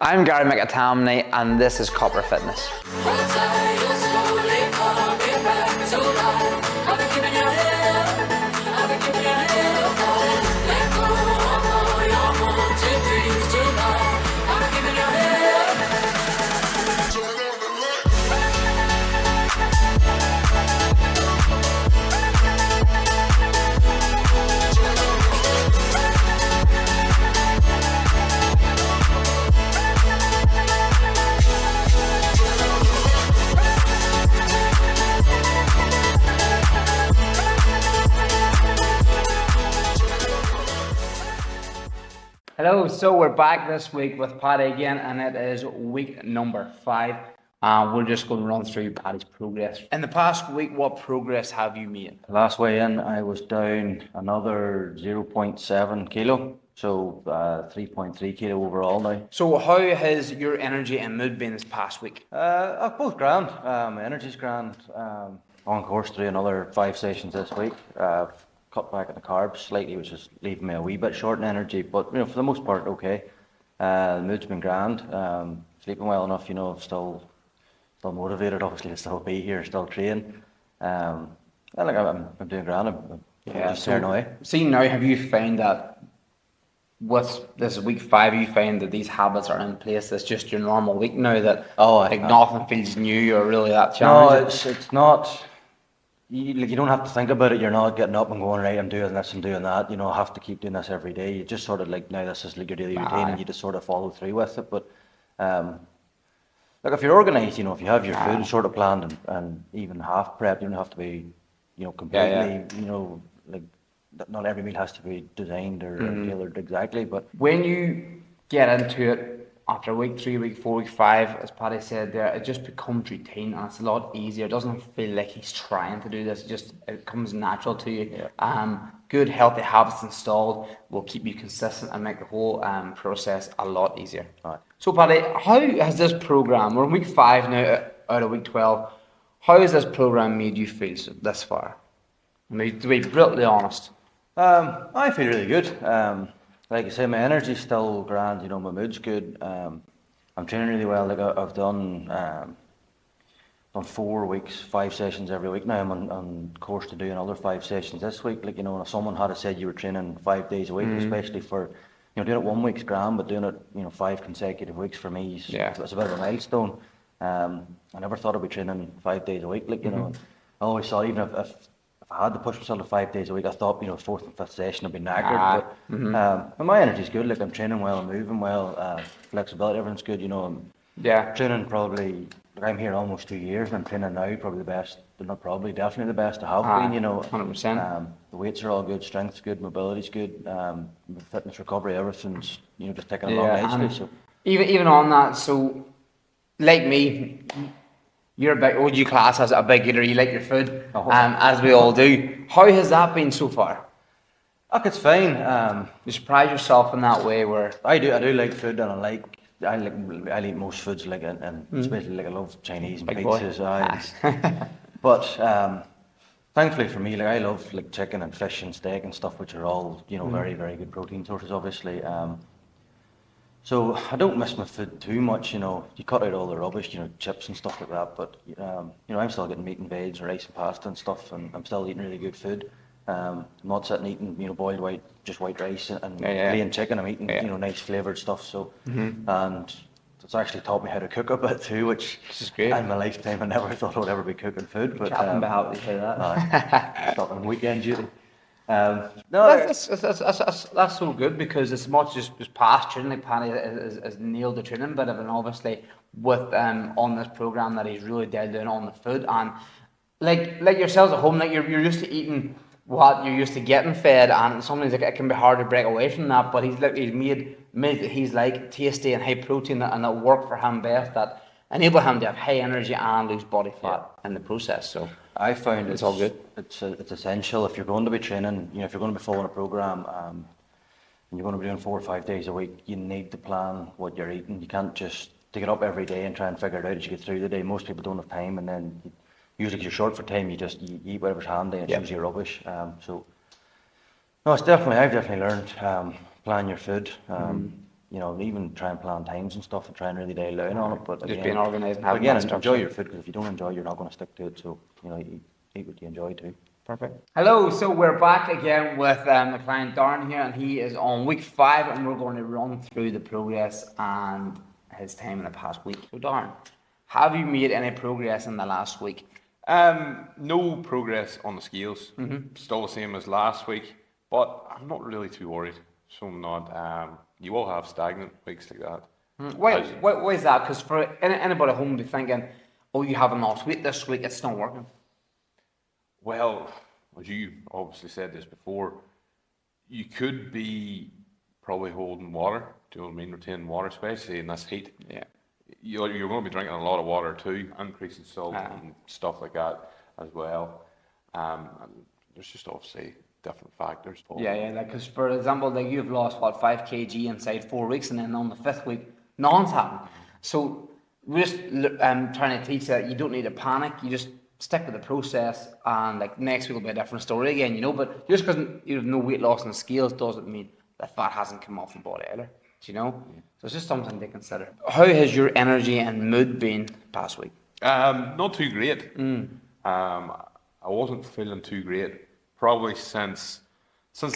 I'm Gary McAtamney and this is Copper Fitness. Hello, so we're back this week with Paddy again, and it is week number 5. We're just going to run through Paddy's progress. In the past week, what progress have you made? Last weigh in, I was down another 0.7 kilo, so 3.3 kilo overall now. So how has your energy and mood been this past week? Both grand. My energy's grand. On course to do another 5 sessions this week. Cut back on the carbs slightly, which is leaving me a wee bit short in energy, but for the most part, okay. The mood's been grand. Sleeping well enough, still motivated, obviously, to still be here, still train. I'm doing grand. I'm just tearing away. See, now have you found that with this week 5, you find that these habits are in place? It's just your normal week now that nothing feels new or really that challenging? No, it's not. You don't have to think about it. You're not getting up and going, right, I'm doing this and doing that. I have to keep doing this every day. You just sort of now this is like your daily routine and you just sort of follow through with it. But if you're organised, if you have your food sort of planned and even half prepped, you don't have to be, completely, not every meal has to be designed or tailored exactly. But when you get into it, after week 3, week 4, week 5, as Paddy said there, it just becomes routine and it's a lot easier. It doesn't feel like he's trying to do this. It comes natural to you. Yeah. Good healthy habits installed will keep you consistent and make the whole process a lot easier. Right. So Paddy, how has this program, we're in week 5 now out of week 12, how has this program made you feel this far? I mean, to be brutally honest. I feel really good. Like I say, my energy's still grand, my mood's good. I'm training really well. Like I've done 4 weeks, 5 sessions every week now. I'm on course to do another 5 sessions this week. Like, if someone had said you were training 5 days a week, especially for, doing it 1 week's grand, but doing it, 5 consecutive weeks for me, it's a bit of a milestone. I never thought I'd be training 5 days a week. Like, I always thought even if I had to push myself to 5 days a week, I thought, 4th and 5th session I'd be knackered. But my energy's good. Like, I'm training well, I'm moving well, flexibility, everything's good. I'm training probably, I'm here almost 2 years, and I'm training now probably the best, definitely the best I have been. 100%. The weights are all good, strength's good, mobility's good, fitness, recovery, everything's just taking along nicely. So even on that, so like me, you're a big, would you class as a big eater? You like your food, as we all do. How has that been so far? Look, it's fine. You surprise yourself in that way where I do like food, and I eat most foods, and especially I love Chinese and big pizzas. But thankfully for me, I love chicken and fish and steak and stuff, which are all very, very good protein sources, obviously. So I don't miss my food too much. You cut out all the rubbish, chips and stuff like that. But I'm still getting meat and veg, rice and pasta and stuff, and I'm still eating really good food. I'm not sitting eating boiled white rice and plain chicken. I'm eating nice flavoured stuff. So and it's actually taught me how to cook a bit too, which is great. In my lifetime I never thought I would ever be cooking food. But I'm happy to say that. Stop on weekend duty. No, that's so good, because as much as past training, like Paddy has nailed the training bit of it, and obviously with on this program that he's really dead down on the food, and like yourselves at home, like you're used to eating what you're used to getting fed, and sometimes it can be hard to break away from that. But he's made that he's like tasty and high protein and that work for him best, that enable him to have high energy and lose body fat in the process. So I found it's all good. It's essential if you're going to be training. If you're going to be following a program, and you're going to be doing 4 or 5 days a week, you need to plan what you're eating. You can't just take it up every day and try and figure it out as you get through the day. Most people don't have time, and then usually if you're short for time, you eat whatever's handy, and it's usually rubbish. So no, I've definitely learned plan your food. even try and plan times and stuff and try and really dial down on it. But Just again, being organised and but having again, that enjoy structure. your food, because if you don't enjoy it, you're not going to stick to it. So, eat what you enjoy too. Perfect. Hello, so we're back again with the client Darren here, and he is on week 5, and we're going to run through the progress and his time in the past week. So Darren, have you made any progress in the last week? No progress on the scales. Still the same as last week, but I'm not really too worried. So I'm not. You will have stagnant weeks like that. Why is that? Because for anybody at home be thinking, oh, you haven't lost weight this week, it's not working. Well, as you obviously said this before, you could be probably holding water. Do you know what I mean? Retaining water, especially in this heat. Yeah. You're going to be drinking a lot of water too, increasing salt and stuff like that as well. And there's just obviously different factors. Yeah, because for example, like you've lost 5 kg inside 4 weeks, and then on the 5th week, nothing's happened. So we're just trying to teach that you don't need to panic. You just stick with the process, and like next week will be a different story again, But just because you have no weight loss on the scales doesn't mean the fat hasn't come off the body either. So it's just something to consider. How has your energy and mood been past week? Not too great. I wasn't feeling too great probably since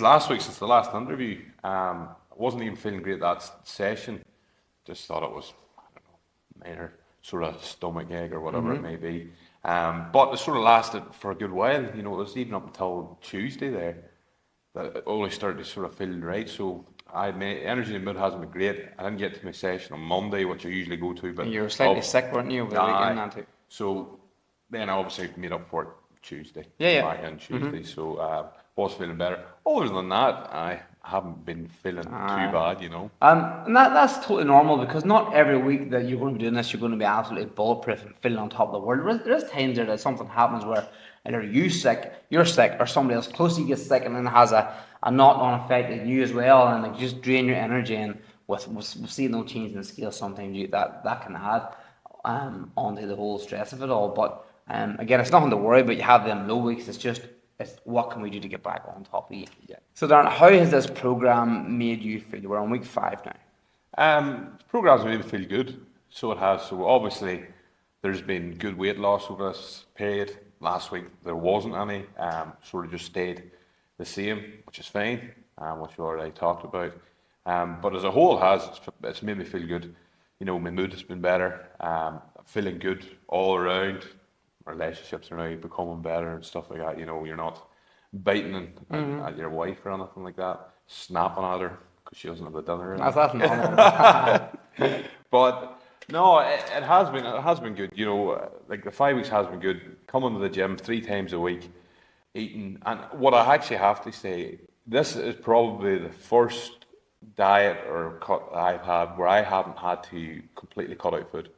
last week, since the last interview. I wasn't even feeling great that session. Just thought it was, I don't know, minor sort of stomach ache or whatever it may be. But it sort of lasted for a good while. It was even up until Tuesday there that it only started to sort of feel right. So my energy and mood hasn't been great. I didn't get to my session on Monday, which I usually go to. But you were slightly sick, weren't you, over the weekend? Nancy? So then I obviously made up for it Tuesday. Yeah. Back in Tuesday. So was feeling better. Other than that, I haven't been feeling too bad, And that's totally normal, because not every week that you're going to be doing this, you're going to be absolutely bulletproof and feeling on top of the world. There is times there that something happens where either you're sick, or somebody else close to you gets sick, and then it has a knock-on effect on you as well, and like just drain your energy. And with seeing no change in the scale, sometimes that can add onto the whole stress of it all. But again, it's nothing to worry about. You have them low weeks. It's what can we do to get back on top of you? Yeah. So Darren, how has this program made you feel? We're on week 5 now. The program's made me feel good. So it has. So obviously there's been good weight loss over this period. Last week there wasn't any. Sort of just stayed the same, which is fine, which we already talked about. But as a whole it's made me feel good. My mood has been better. Feeling good all around. Relationships are now becoming better and stuff like that. You're not biting at your wife or anything like that, snapping at her because she doesn't have the dinner. That's normal. But no, it has been good. Like the 5 weeks has been good. Coming to the gym 3 times a week, eating, and what I actually have to say, this is probably the first diet or cut I've had where I haven't had to completely cut out food.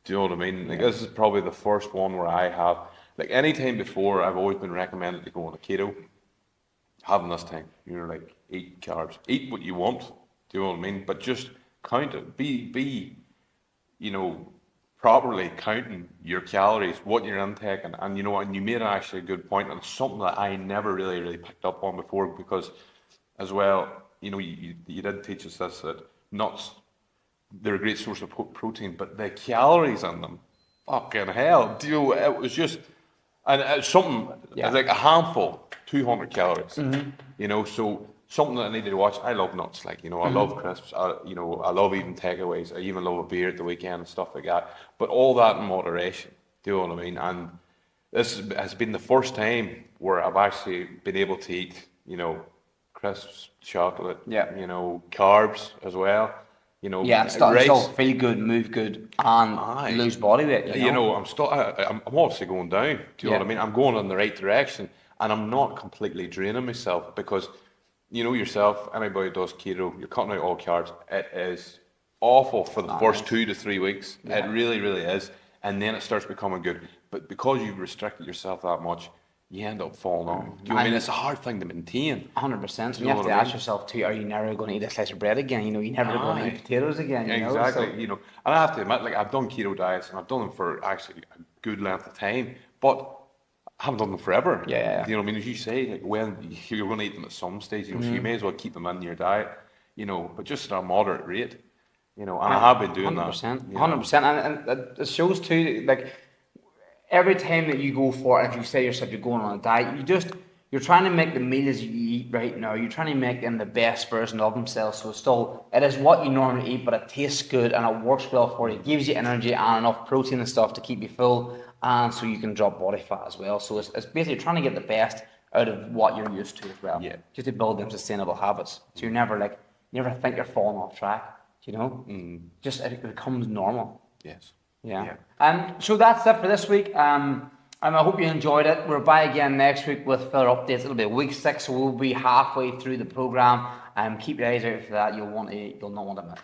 Do you know what I mean? Like this is probably the first one where I have, like any time before, I've always been recommended to go on a keto. Having this time, like, eat carbs, eat what you want. Do you know what I mean? But just count it. Be properly counting your calories, what you're intaking, and and you made actually a good point, and it's something that I never really picked up on before, because, as well, you did teach us this, that nuts, they're a great source of protein, but the calories in them, fucking hell, it was just, and it's something, it's like a handful, 200 calories, so something that I needed to watch. I love nuts, I love crisps, I love eating takeaways, I even love a beer at the weekend and stuff like that, but all that in moderation, do you know what I mean? And this has been the first time where I've actually been able to eat, crisps, chocolate, carbs as well. Still feel good, move good, and lose body weight. I'm obviously going down. Do you know what I mean? I'm going in the right direction, and I'm not completely draining myself, because yourself, anybody who does keto, you're cutting out all carbs. It is awful for the first 2 to 3 weeks. It really, really is, and then it starts becoming good. But because you've restricted yourself that much, you end up falling off. Do you know what I mean? It's a hard thing to maintain. 100%. You have to ask yourself too, are you never going to eat a slice of bread again? You're never going to eat potatoes again. Exactly. And I have to admit, I've done keto diets, and I've done them for actually a good length of time, but I haven't done them forever. Yeah. Do you know what I mean? As you say, when you're going to eat them at some stage, so you may as well keep them in your diet. you know, but just at a moderate rate, you know, and I have been doing 100%, that. You know. 100%, and it shows too. Like every time that you go for it, if you say to yourself you're going on a diet, you're trying to make the meals you eat right now. You're trying to make them the best version of themselves. So it is what you normally eat, but it tastes good and it works well for you. It gives you energy and enough protein and stuff to keep you full, and so you can drop body fat as well. So it's basically trying to get the best out of what you're used to as well. Yeah. Just to build them sustainable habits. So you never think you're falling off track. You know, just it becomes normal. Yes. Yeah. So that's it for this week. And I hope you enjoyed it. We're back again next week with further updates. It'll be week 6, so we'll be halfway through the program. Keep your eyes out for that. You'll not want to miss.